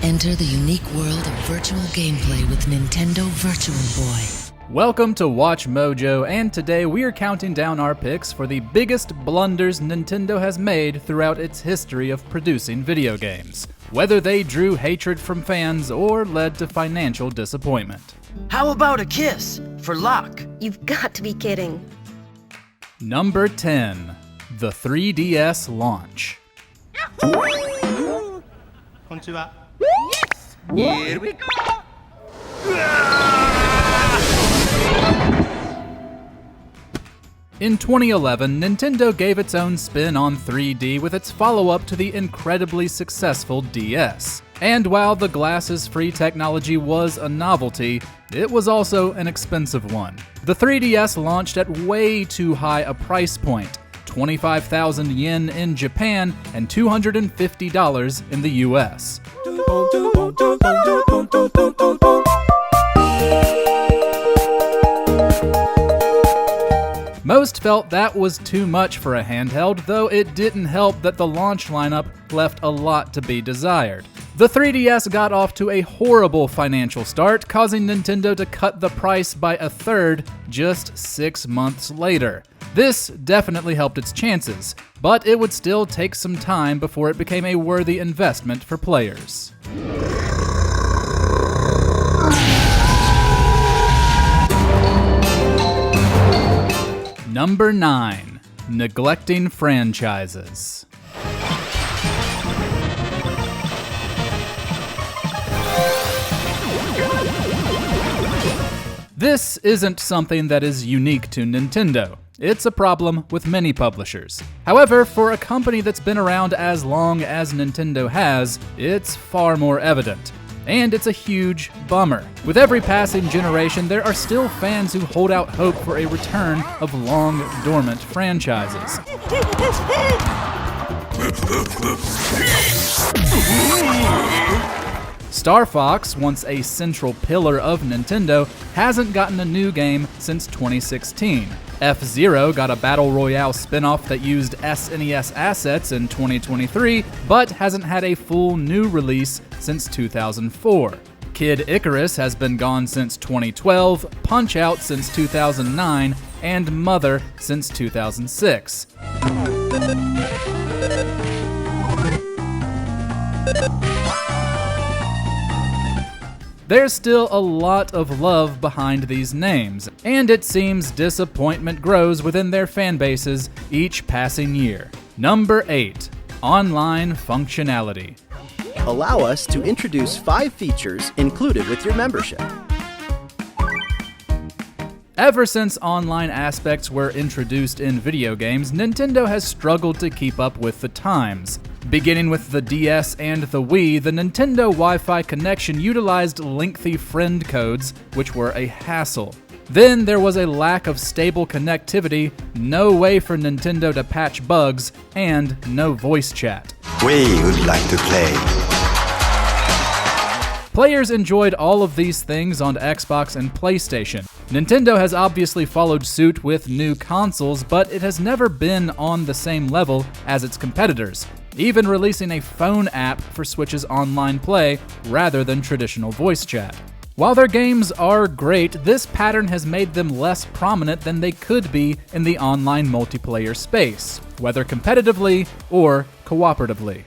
Enter the unique world of virtual gameplay with Nintendo Virtual Boy. Welcome to Watch Mojo, and today we are counting down our picks for the biggest blunders Nintendo has made throughout its history of producing video games, whether they drew hatred from fans or led to financial disappointment. How about a kiss for luck? You've got to be kidding. Number 10. The 3DS launch. Konnichiwa. Yes! Here we go! In 2011, Nintendo gave its own spin on 3D with its follow-up to the incredibly successful DS. And while the glasses-free technology was a novelty, it was also an expensive one. The 3DS launched at way too high a price point, 25,000 yen in Japan and $250 in the US. Most felt that was too much for a handheld, though it didn't help that the launch lineup left a lot to be desired. The 3DS got off to a horrible financial start, causing Nintendo to cut the price by a third just 6 months later. This definitely helped its chances, but it would still take some time before it became a worthy investment for players. Number 9. Neglecting franchises. This isn't something that is unique to Nintendo. It's a problem with many publishers. However, for a company that's been around as long as Nintendo has, it's far more evident. And it's a huge bummer. With every passing generation, there are still fans who hold out hope for a return of long-dormant franchises. Star Fox, once a central pillar of Nintendo, hasn't gotten a new game since 2016. F-Zero got a Battle Royale spin-off that used SNES assets in 2023, but hasn't had a full new release since 2004. Kid Icarus has been gone since 2012, Punch-Out since 2009, and Mother since 2006. There's still a lot of love behind these names, and it seems disappointment grows within their fan bases each passing year. Number 8. Online functionality. Allow us to introduce 5 features included with your membership. Ever since online aspects were introduced in video games, Nintendo has struggled to keep up with the times. Beginning with the DS and the Wii, the Nintendo Wi-Fi connection utilized lengthy friend codes, which were a hassle. Then there was a lack of stable connectivity, no way for Nintendo to patch bugs, and no voice chat. We would like to play. Players enjoyed all of these things on Xbox and PlayStation. Nintendo has obviously followed suit with new consoles, but it has never been on the same level as its competitors, even releasing a phone app for Switch's online play rather than traditional voice chat. While their games are great, this pattern has made them less prominent than they could be in the online multiplayer space, whether competitively or cooperatively.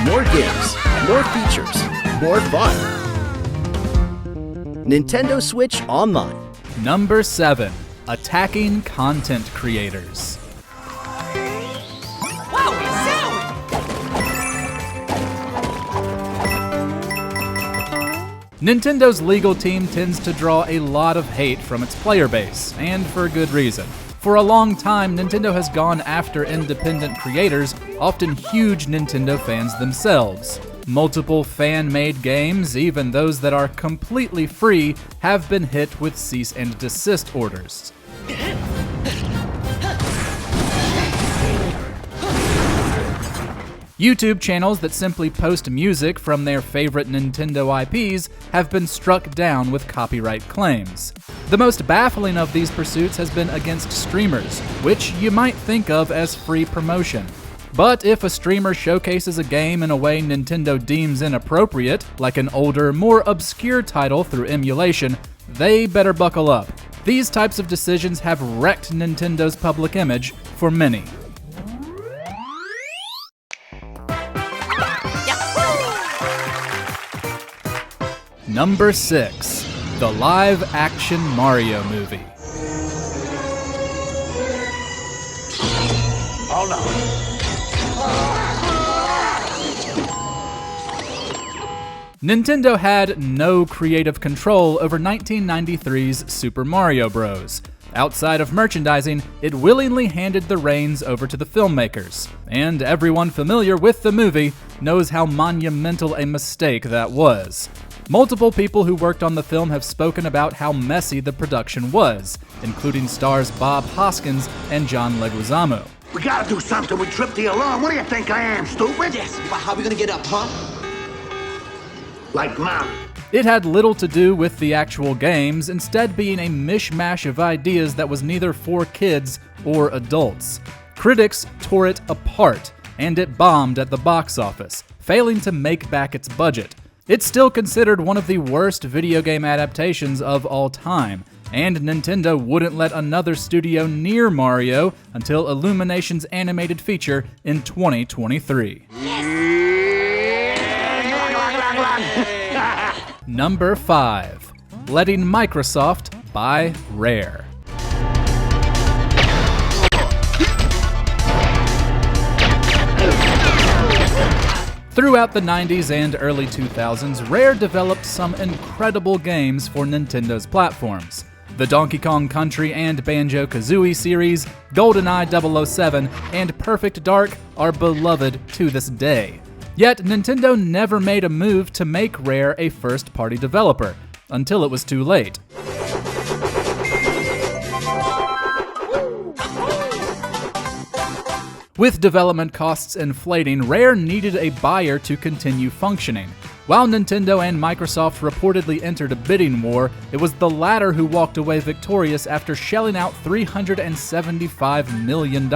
More games, more features, more fun. Nintendo Switch Online. Number 7. Attacking content creators. Nintendo's legal team tends to draw a lot of hate from its player base, and for good reason. For a long time, Nintendo has gone after independent creators, often huge Nintendo fans themselves. Multiple fan-made games, even those that are completely free, have been hit with cease and desist orders. YouTube channels that simply post music from their favorite Nintendo IPs have been struck down with copyright claims. The most baffling of these pursuits has been against streamers, which you might think of as free promotion. But if a streamer showcases a game in a way Nintendo deems inappropriate, like an older, more obscure title through emulation, they better buckle up. These types of decisions have wrecked Nintendo's public image for many. Number 6. The live-action Mario movie. Hold on. Nintendo had no creative control over 1993's Super Mario Bros. Outside of merchandising, it willingly handed the reins over to the filmmakers, and everyone familiar with the movie knows how monumental a mistake that was. Multiple people who worked on the film have spoken about how messy the production was, including stars Bob Hoskins and John Leguizamo. We gotta do something. We tripped the alarm. What do you think I am, stupid? Yes, but how are we gonna get up, huh? Like Mom. It had little to do with the actual games, instead being a mishmash of ideas that was neither for kids or adults. Critics tore it apart, and it bombed at the box office, failing to make back its budget. It's still considered one of the worst video game adaptations of all time, and Nintendo wouldn't let another studio near Mario until Illumination's animated feature in 2023. Number 5. Letting Microsoft buy Rare. Throughout the 90s and early 2000s, Rare developed some incredible games for Nintendo's platforms. The Donkey Kong Country and Banjo-Kazooie series, GoldenEye 007, and Perfect Dark are beloved to this day. Yet Nintendo never made a move to make Rare a first-party developer, until it was too late. With development costs inflating, Rare needed a buyer to continue functioning. While Nintendo and Microsoft reportedly entered a bidding war, it was the latter who walked away victorious after shelling out $375 million.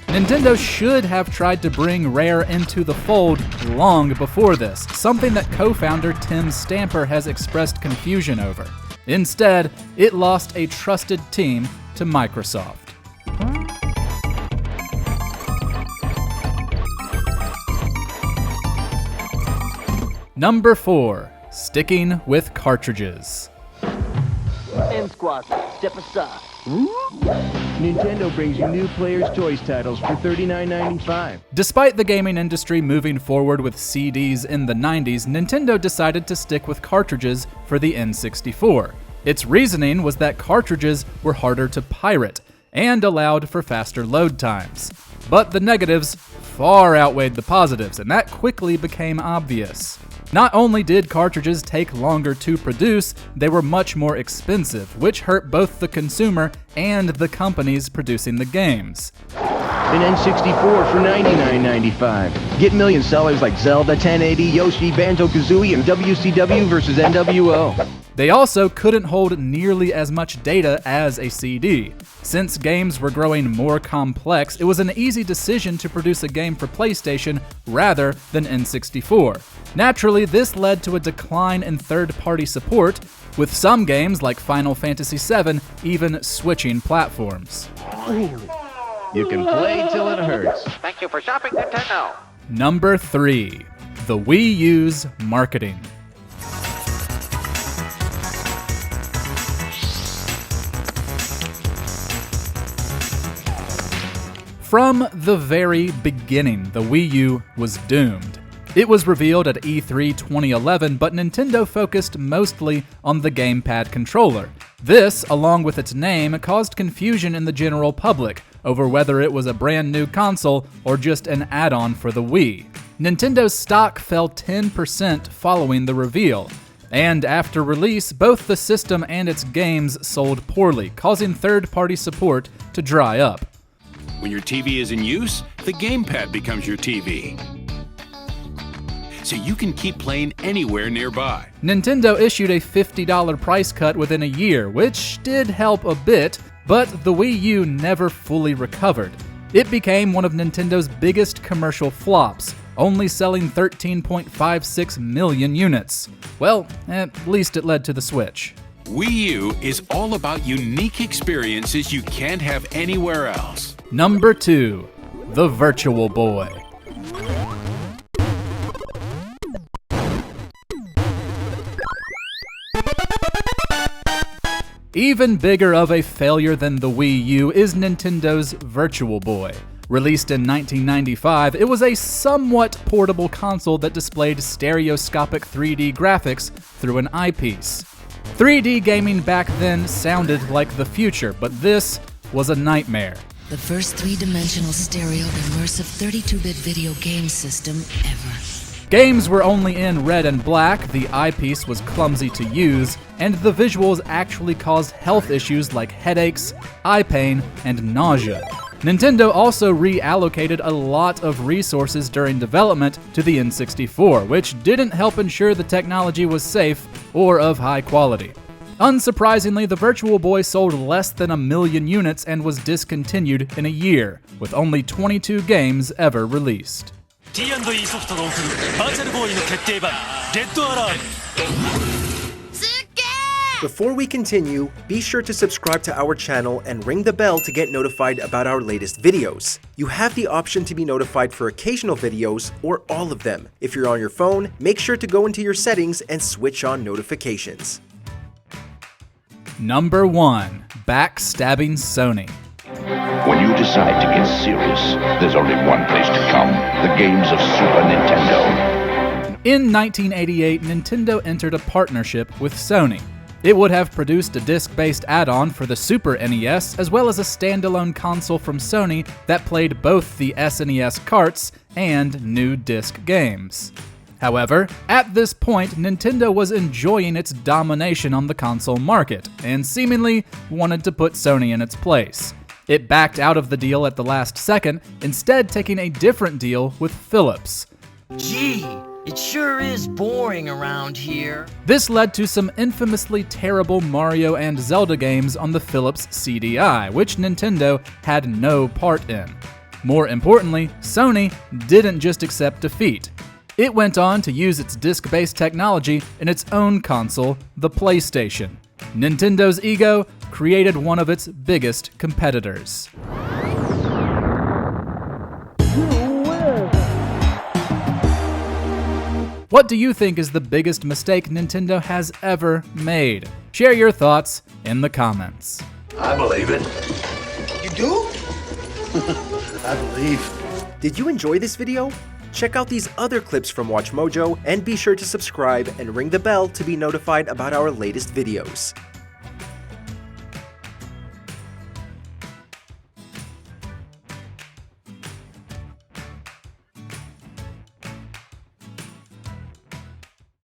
Nintendo should have tried to bring Rare into the fold long before this, something that co-founder Tim Stamper has expressed confusion over. Instead, it lost a trusted team to Microsoft. Number 4. Sticking with cartridges. M Squad, step aside. Nintendo brings you new Player's Choice titles for $39.95. Despite the gaming industry moving forward with CDs in the 90s, Nintendo decided to stick with cartridges for the N64. Its reasoning was that cartridges were harder to pirate and allowed for faster load times. But the negatives far outweighed the positives, and that quickly became obvious. Not only did cartridges take longer to produce, they were much more expensive, which hurt both the consumer and the companies producing the games. An N64 for $99.95. Get million sellers like Zelda, 1080, Yoshi, Banjo-Kazooie, and WCW vs. NWO. They also couldn't hold nearly as much data as a CD. Since games were growing more complex, it was an easy decision to produce a game for PlayStation rather than N64. Naturally, this led to a decline in third-party support, with some games like Final Fantasy VII even switching platforms. You can play till it hurts. Thank you for shopping, Nintendo. Number 3. The Wii U's marketing. From the very beginning, the Wii U was doomed. It was revealed at E3 2011, but Nintendo focused mostly on the gamepad controller. This, along with its name, caused confusion in the general public over whether it was a brand new console or just an add-on for the Wii. Nintendo's stock fell 10% following the reveal, and after release, both the system and its games sold poorly, causing third-party support to dry up. When your TV is in use, the gamepad becomes your TV. So you can keep playing anywhere nearby. Nintendo issued a $50 price cut within a year, which did help a bit, but the Wii U never fully recovered. It became one of Nintendo's biggest commercial flops, only selling 13.56 million units. Well, at least it led to the Switch. Wii U is all about unique experiences you can't have anywhere else. Number 2. The Virtual Boy. Even bigger of a failure than the Wii U is Nintendo's Virtual Boy. Released in 1995, it was a somewhat portable console that displayed stereoscopic 3D graphics through an eyepiece. 3D gaming back then sounded like the future, but this was a nightmare. The first three-dimensional stereo immersive 32-bit video game system ever. Games were only in red and black, the eyepiece was clumsy to use, and the visuals actually caused health issues like headaches, eye pain, and nausea. Nintendo also reallocated a lot of resources during development to the N64, which didn't help ensure the technology was safe or of high quality. Unsurprisingly, the Virtual Boy sold less than 1 million units and was discontinued in a year, with only 22 games ever released. T&E ソフトが送るバーチャルボーイの決定版レッドアラーム。 Before we continue, be sure to subscribe to our channel and ring the bell to get notified about our latest videos. You have the option to be notified for occasional videos or all of them. If you're on your phone, make sure to go into your settings and switch on notifications. Number 1. Backstabbing Sony. When you decide to get serious, there's only one place to come, the games of Super Nintendo. In 1988, Nintendo entered a partnership with Sony. It would have produced a disc-based add-on for the Super NES, as well as a standalone console from Sony that played both the SNES carts and new disc games. However, at this point, Nintendo was enjoying its domination on the console market, and seemingly wanted to put Sony in its place. It backed out of the deal at the last second, instead taking a different deal with Philips. Gee, it sure is boring around here. This led to some infamously terrible Mario and Zelda games on the Philips CDI, which Nintendo had no part in. More importantly, Sony didn't just accept defeat. It went on to use its disc-based technology in its own console, the PlayStation. Nintendo's ego created one of its biggest competitors. What do you think is the biggest mistake Nintendo has ever made? Share your thoughts in the comments. I believe it. You do? I believe. Did you enjoy this video? Check out these other clips from WatchMojo and be sure to subscribe and ring the bell to be notified about our latest videos.